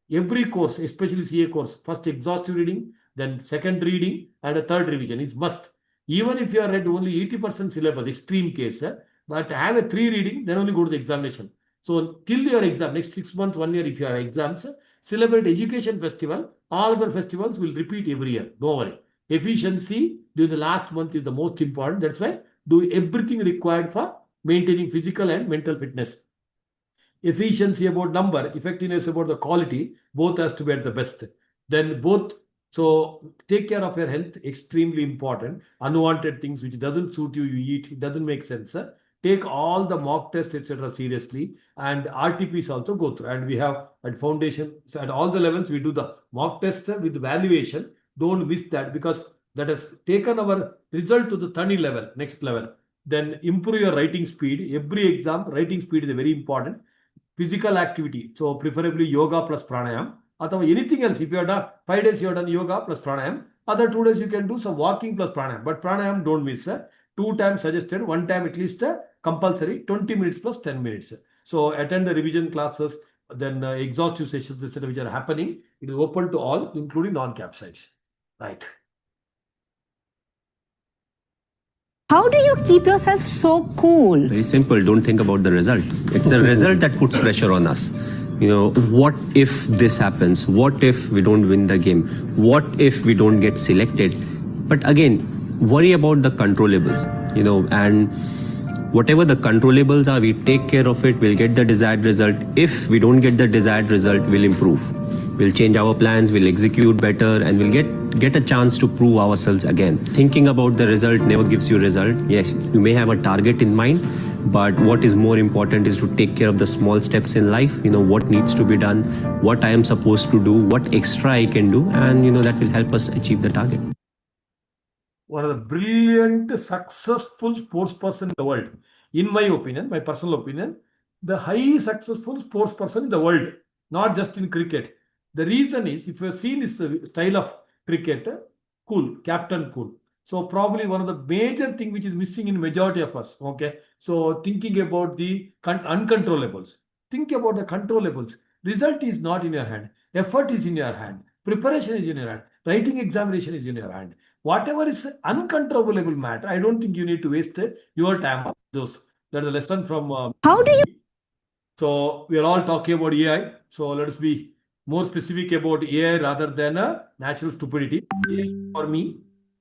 Every course, especially CA course, first exhaustive reading, then second reading, and a third revision is must. Even if you are read only 80% syllabus, extreme case, but have a 3 reading, then only go to the examination. So till your exam, next 6 months, 1 year, if you have exams, celebrate education festival. All other festivals will repeat every year. Don't worry. Efficiency during the last month is the most important. That's why do everything required for maintaining physical and mental fitness. Efficiency about number, effectiveness about the quality, both has to be at the best. Then both, so take care of your health, extremely important. Unwanted things which doesn't suit you, you eat, it doesn't make sense. Take all the mock tests, etc. seriously, and RTPs also go through. And we have at foundation, so at all the levels, we do the mock test with the valuation. Don't miss that, because that has taken our result to the 30 level, next level. Then improve your writing speed. Every exam, writing speed is very important. Physical activity, so preferably yoga plus pranayam, or anything else. If you have done 5 days, you have done yoga plus pranayam, Other 2 days you can do some walking plus pranayam. But pranayam don't miss. 2 times suggested, 1 time at least compulsory, 20 minutes plus 10 minutes. So attend the revision classes, then exhaustive sessions, etc., which are happening. It is open to all, including non-cap sites. Right. How do you keep yourself so cool? Very simple. Don't think about the result. It's a result that puts pressure on us. You know, what if this happens? What if we don't win the game? What if we don't get selected? But again, worry about the controllables, you know, and whatever the controllables are, we take care of it. We'll get the desired result. If we don't get the desired result, we'll improve. We'll change our plans, we'll execute better, and we'll get a chance to prove ourselves again. Thinking about the result never gives you result. Yes, you may have a target in mind, but what is more important is to take care of the small steps in life. You know, what needs to be done, what I am supposed to do, what extra I can do, and you know, that will help us achieve the target. One of the brilliant, successful sports person in the world, in my opinion, my personal opinion, the high successful sports person in the world, not just in cricket. The reason is, if you have seen his style of cricket, cool, Captain Cool. So probably one of the major thing which is missing in majority of us. Okay. So thinking about the uncontrollables, think about the controllables. Result is not in your hand. Effort is in your hand. Preparation is in your hand. Writing examination is in your hand. Whatever is uncontrollable matter, I don't think you need to waste your time on those. That is a lesson from. How do you? So we are all talking about AI. So let us be more specific about AI rather than natural stupidity. For me,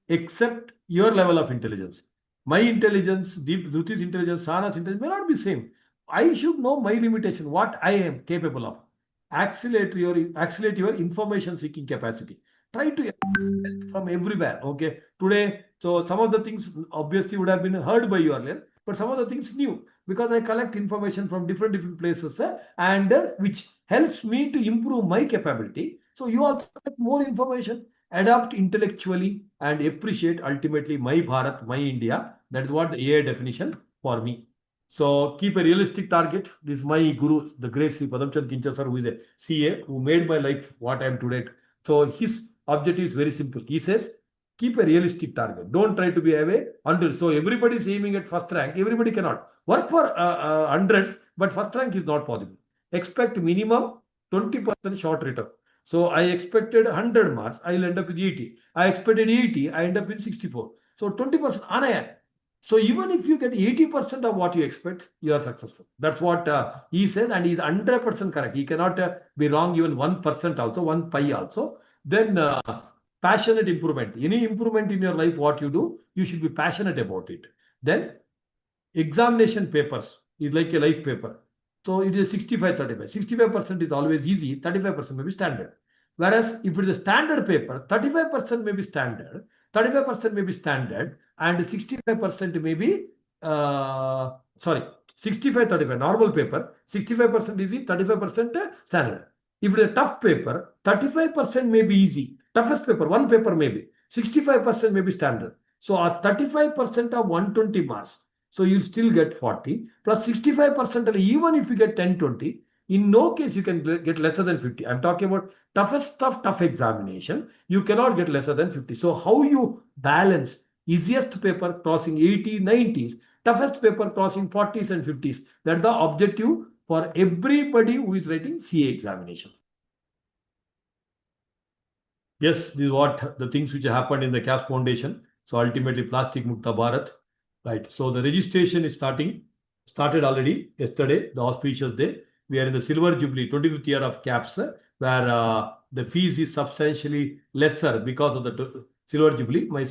accept your level of intelligence. My intelligence, Dhruti's intelligence, Sana's intelligence may not be same. I should know my limitation, what I am capable of. Accelerate your information seeking capacity. Try to help from everywhere. Okay. Today, so some of the things obviously would have been heard by you earlier, but some of the things new, because I collect information from different places and which helps me to improve my capability. So you also get more information, adapt intellectually, and appreciate ultimately my Bharat, my India. That is what the AI definition for me. So keep a realistic target. This is my guru, the great Sri Padamchand Kinchar sir, who is a CA, who made my life what I am today. So his objective is very simple. He says, keep a realistic target. Don't try to be away 100. So everybody is aiming at first rank. Everybody cannot work for hundreds, but first rank is not possible. Expect minimum 20% short return. So I expected 100 marks, I will end up with 80. I expected 80, I end up with 64. So 20% anaya. So even if you get 80% of what you expect, you are successful. That's what he said, and he is 100% correct. He cannot be wrong even 1% also, 1 pi also. Then passionate improvement. Any improvement in your life, what you do, you should be passionate about it. Then examination papers is like a life paper. So it is 65-35. 65% is always easy, 35% may be standard. Whereas if it is a standard paper, 35% may be standard, 35% may be standard, and 65% may be, 65-35, normal paper, 65% easy, 35% standard. If it is a tough paper, 35% may be easy. Toughest paper, one paper may be. 65% may be standard. So 35% of 120 marks. So you'll still get 40 plus 65%. Even if you get 10-20, in no case you can get lesser than 50. I'm talking about toughest of tough examination. You cannot get lesser than 50. So how you balance easiest paper crossing 80, 90s, toughest paper crossing 40s and 50s. That's the objective for everybody who is writing CA examination. Yes, this is what the things which happened in the CAPS Foundation. So ultimately Plastic Mukta Bharat. Right. So the registration is started already yesterday, the auspicious day. We are in the Silver Jubilee, 25th year of CAPS, where the fees is substantially lesser because of the Silver Jubilee. My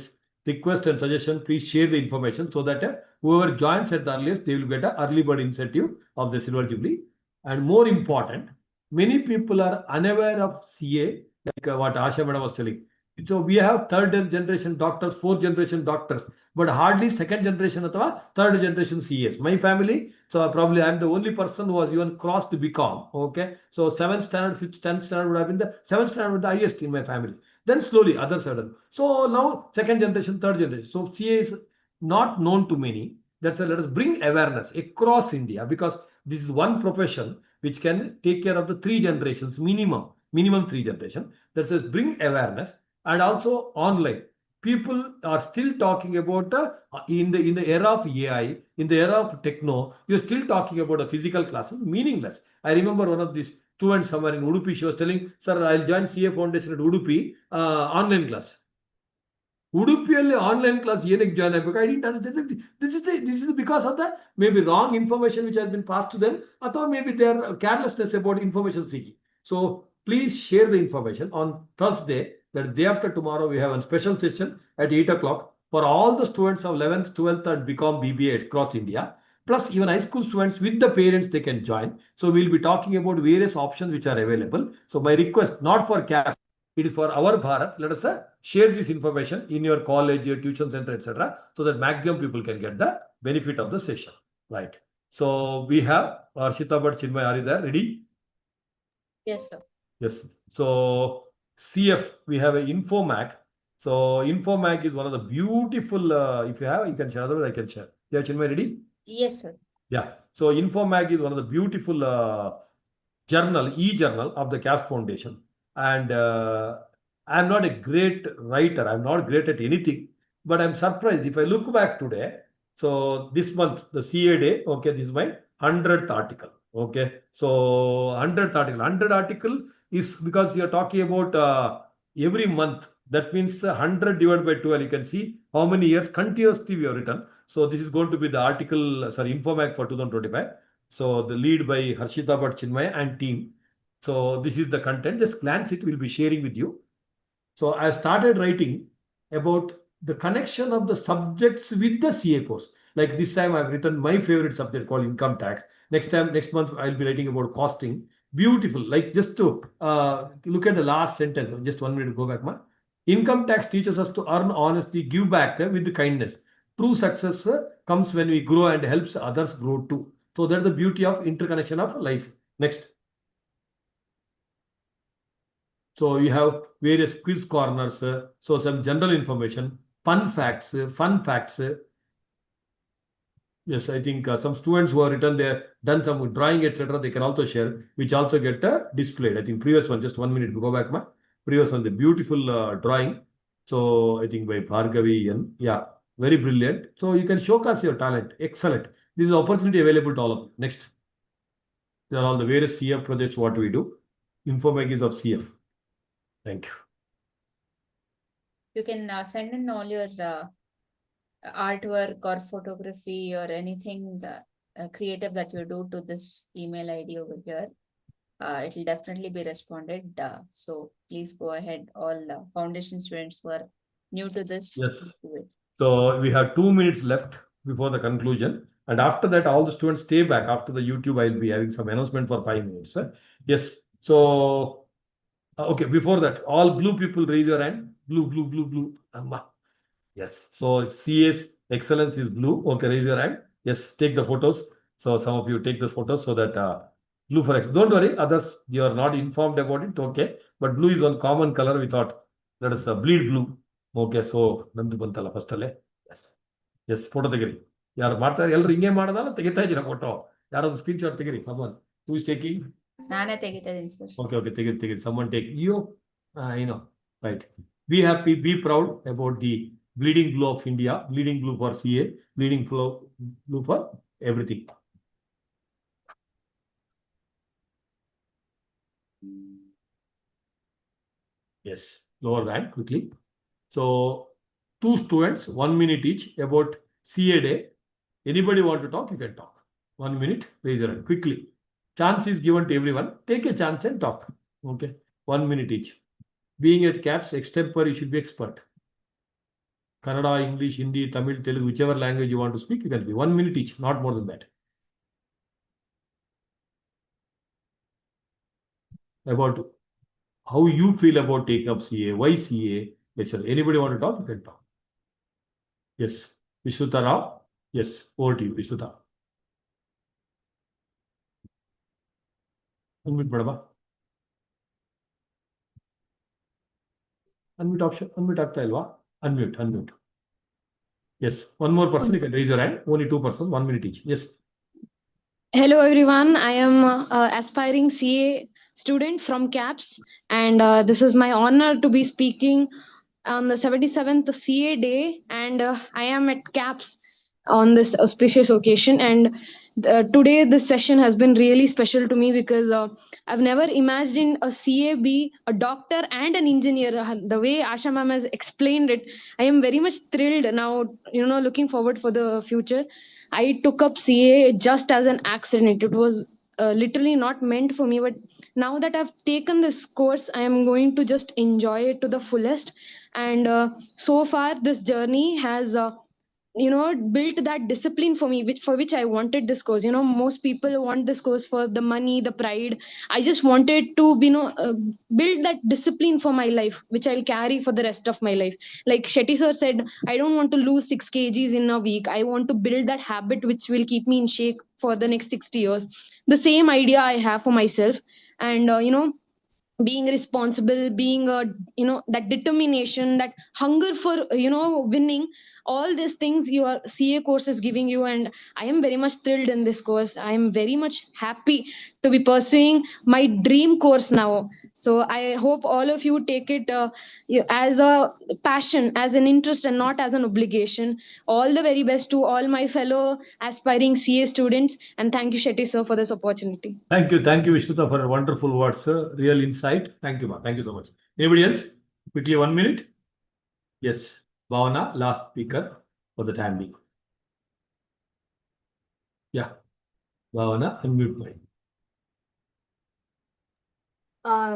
request and suggestion, please share the information so that whoever joins at the earliest, they will get an early bird incentive of the Silver Jubilee. And more important, many people are unaware of CA, like what Asha Madam was telling. So we have third generation doctors, fourth generation doctors, but hardly second generation or third generation CAs. My family, so probably I'm the only person who was even crossed BCom. Okay. So 7th standard, 5th, 10th standard would have been the 7th standard with the highest in my family. Then slowly others have done. So now second generation, third generation. So CA is not known to many. That's why let us bring awareness across India, because this is one profession which can take care of the 3 generations minimum 3 generations. That says bring awareness. and also online. People are still talking about in the era of AI, in the era of techno, you're still talking about a physical classes, meaningless. I remember one of these students somewhere in Udupi, she was telling, sir, I'll join CA Foundation at Udupi, online class. Udupiಯಲ್ಲಿ online class ಏನಕ್ಕೆ join ಆಗಬೇಕು? I didn't understand. This is because of the maybe wrong information which has been passed to them, ಅಥವಾ maybe their carelessness about information seeking. So please share the information on Thursday, that day after tomorrow. We have a special session at 8 o'clock for all the students of 11th, 12th and BCom BBA across India. Plus even high school students with the parents, they can join. So we'll be talking about various options which are available. So my request, not for CAPS, it is for our Bharat. Let us share this information in your college, your tuition center, etc., so that maximum people can get the benefit of the session. Right. So we have Arshita Bhatt, Chinmay, are you there? Ready? Yes, sir. Yes. So CF, we have an Infomag. So Infomag is one of the beautiful, if you have, you can share, otherwise I can share. Yeah, Chinmay, ready? Yes, sir. Yeah. So Infomag is one of the beautiful journal, e-journal of the CAPS Foundation. And I'm not a great writer. I'm not great at anything, but I'm surprised. If I look back today, so this month, the CA day, okay, this is my 100th article. Okay. So 100th article. 100 article is because you're talking about every month. That means 100 divided by 12. You can see how many years continuously we have written. So this is going to be the article, sorry, Infomag for 2025. So the lead by Harshita Bhatt, Chinmay and team. So this is the content. Just glance it. We'll be sharing with you. So I started writing about the connection of the subjects with the CA course. Like this time I've written my favorite subject called income tax. Next month I'll be writing about costing. Beautiful. Like just to look at the last sentence. Just 1 minute, go back, ma. Income tax teaches us to earn honestly, give back with kindness. True success comes when we grow and helps others grow too. So that's the beauty of interconnection of life. Next. So you have various quiz corners, so some general information, fun facts. Yes, I think some students who have written there, done some drawing, etc., they can also share, which also get displayed. I think previous one, just 1 minute, go back, ma. Previous one, the beautiful drawing. So I think by Bhargavi, and yeah, very brilliant. So you can showcase your talent. Excellent. This is opportunity available to all of you. Next. There are all the various CF projects, what we do. Infomag is of CF. Thank you. You can send in all your artwork or photography or anything creative that you do to this email ID over here. It will definitely be responded. So please go ahead. All foundation students who are new to this. Yes. Do it. So we have 2 minutes left before the conclusion. And after that, all the students stay back. After the YouTube, I'll be having some announcement for 5 minutes. Yes. So, okay, before that, all blue people raise your hand. Blue. Amma. Yes. So CS excellence is blue. Okay, raise your hand. Yes, take the photos. So some of you take the photos so that blue for excellence. Don't worry, others, you are not informed about it. Okay. But blue is one common color. We thought that is bleed blue. Okay, so ನಂದು ಬಂತಲ್ಲ first ಅಲ್ಲೇ. S photo ತೆಗಿರಿ. ಯಾರು ಮಾಡ್ತಾರೆ ಎಲ್ಲರೂ ಹಿಂಗೆ ಮಾಡೋದಲ್ಲ, ತೆಗಿತಾ ಇದ್ದೀರಾ ಫೋಟೋ. ಯಾರಾದ್ರು ಸ್ಕ್ರೀನ್ ಶಾಟ್ ತೆಗಿರಿ. someone who is taking. ನಾನೇ ತೆಗಿತಾ ಇದೀನಿ ಸರ್. Okay, ತೆಗಿರಿ. someone take you. Right. Be happy, be proud about the bleeding blue of India, bleeding blue for CA, bleeding blue for everything. Yes, lower that quickly. So 2 students, 1 minute each about CA day. Anybody want to talk? You can talk. 1 minute, raise your hand quickly. Chance is given to everyone. Take a chance and talk. Okay, 1 minute each. Being at CAPS extempore, you should be expert. Kannada, English, Hindi, Tamil, Telugu, whichever language you want to speak, you can be. 1 minute each, not more than that. About how you feel about taking up CA, why CA, etc. Anybody want to talk? You can talk. Yes, Vishwata Rao. Yes, over to you, Vishwata. Unmute, Badaba. Unmute option. Unmute ಆಗ್ತಾ ಇಲ್ವಾ? Unmute. Yes, one more person, you can raise your hand. Only 2 persons, 1 minute each. Yes. Hello everyone, I am aspiring CA student from CAPS, and this is my honor to be speaking on the 77th CA day, and I am at CAPS on this auspicious occasion. And today, this session has been really special to me because I've never imagined a CA be a doctor and an engineer. The way Asha ma'am has explained it, I am very much thrilled now, looking forward for the future. I took up CA just as an accident. It was literally not meant for me, but now that I've taken this course, I am going to just enjoy it to the fullest. And so far, this journey has built that discipline for me, for which I wanted this course. Most people want this course for the money, the pride. I just wanted to build that discipline for my life, which I'll carry for the rest of my life. Like Shetty sir said, I don't want to lose 6 kgs in a week. I want to build that habit which will keep me in shape for the next 60 years. The same idea I have for myself. And being responsible, being that determination, that hunger for winning, all these things your CA course is giving you. And I am very much thrilled in this course. I am very much happy to be pursuing my dream course now. So I hope all of you take it as a passion, as an interest, and not as an obligation. All the very best to all my fellow aspiring CA students, and thank you, Shetty sir, for this opportunity. Thank you, Vishnuta, for wonderful words, sir. Real insight. Thank you, ma. Thank you so much. Anybody else? Quickly, 1 minute. Yes, Bhavana, last speaker for the time being. Yeah, Bhavana, unmute mine.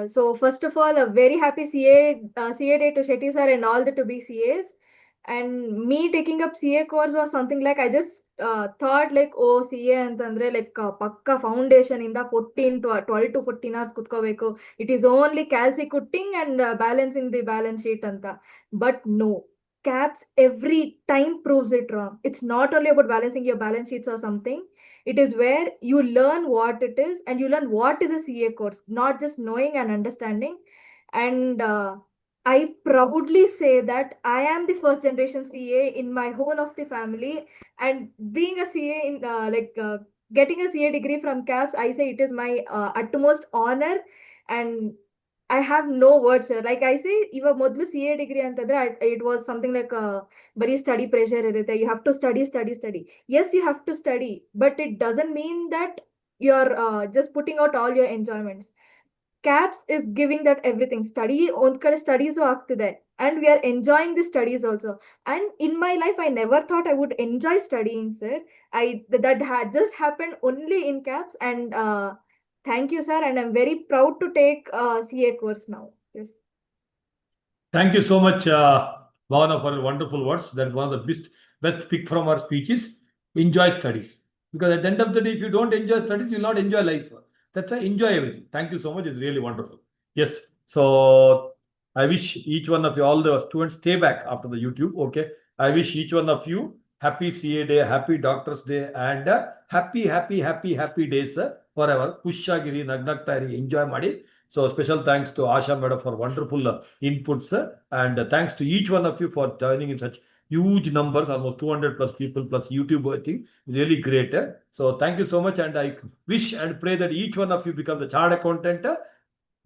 So first of all, a very happy CA day to Shetty sir and all the to be CAs. And me taking up CA course was something like I just thought like, oh, CA antandre like pakka foundation in the 12 to 14 hours kutkobeku. It is only calci cutting and balancing the balance sheet anta. But no, CAPS every time proves it wrong. It's not only about balancing your balance sheets or something. It is where you learn what it is and you learn what is a CA course, not just knowing and understanding. And I proudly say that I am the first generation CA in my whole of the family, and being a CA in getting a CA degree from CAPS, I say it is my utmost honor, and I have no words, sir. Like I say, even modlu CA degree antadre, it was something like very study pressure. You have to study. Yes, you have to study, but it doesn't mean that you're just putting out all your enjoyments. CAPS is giving that everything. Study on studies ಆಗ್ತಿದೆ, and we are enjoying the studies also. And in my life, I never thought I would enjoy studying, sir. That had just happened only in CAPS, and thank you, sir. And I'm very proud to take CA course now. Yes. Thank you so much, Bhavana, for your wonderful words. That is one of the best pick from our speeches. Enjoy studies. Because at the end of the day, if you don't enjoy studies, you will not enjoy life. That's why enjoy everything. Thank you so much. It's really wonderful. Yes. So I wish each one of you, all the students, stay back after the YouTube. Okay. I wish each one of you happy CA day, happy Doctors Day, and happy days forever. Pushagiri, Nagnagtari, enjoy Madi. So special thanks to Asha Madam for wonderful inputs, and thanks to each one of you for joining in such huge numbers, almost 200 plus people plus YouTube, I think, really great. So thank you so much, and I wish and pray that each one of you become the chartered accountant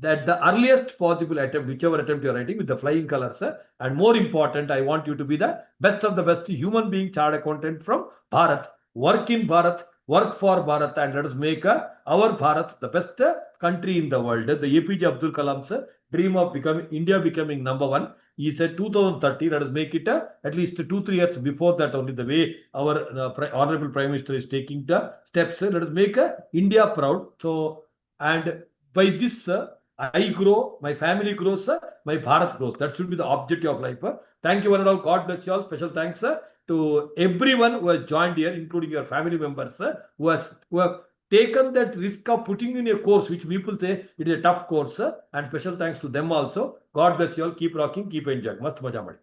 that the earliest possible attempt, whichever attempt you're writing, with the flying colors. And more important, I want you to be the best of the best human being chartered accountant from Bharat. Work in Bharat, work for Bharat, and let us make our Bharat the best country in the world. The APJ Abdul Kalam's dream of India becoming number one. He said 2030, let us make it at least 2-3 years before that only, the way our Honorable Prime Minister is taking the steps. Let us make India proud. So, and by this, I grow, my family grows, my Bharat grows. That should be the objective of life. Thank you one and all. God bless you all. Special thanks to everyone who has joined here, including your family members, who have taken that risk of putting in a course which people say it is a tough course, and special thanks to them also. God bless you all. Keep rocking, keep enjoying. Mast maja madi.